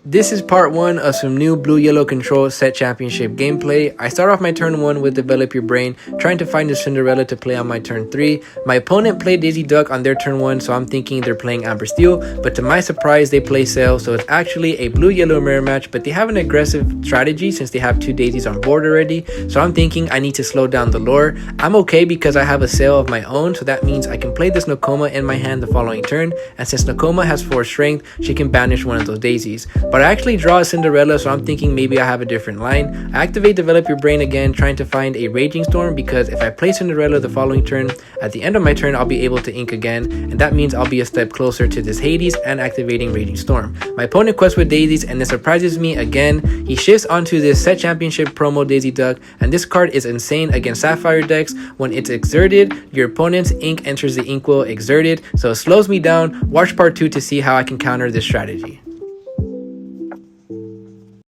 This is part 1 of some new blue-yellow control set championship gameplay. I start off my turn 1 with Develop Your Brain, trying to find a Cinderella to play on my turn 3. My opponent played Daisy Duck on their turn 1, so I'm thinking they're playing Amber Steel, but to my surprise they play Sail, so it's actually a blue-yellow mirror match, but they have an aggressive strategy since they have 2 daisies on board already, so I'm thinking I need to slow down the lure. I'm okay because I have a Sail of my own, so that means I can play this Nakoma in my hand the following turn, and since Nakoma has 4 strength, she can banish one of those daisies. But I actually draw a Cinderella, so I'm thinking maybe I have a different line. I activate Develop Your Brain again, trying to find a Raging Storm, because if I play Cinderella the following turn, at the end of my turn I'll be able to ink again, and that means I'll be a step closer to this Hades and activating Raging Storm. My opponent quests with daisies, and this surprises me again. He shifts onto this set championship promo Daisy Duck, and this card is insane against Sapphire decks. When it's exerted, your opponent's ink enters the Inkwell exerted, so it slows me down. Watch part 2 to see how I can counter this strategy.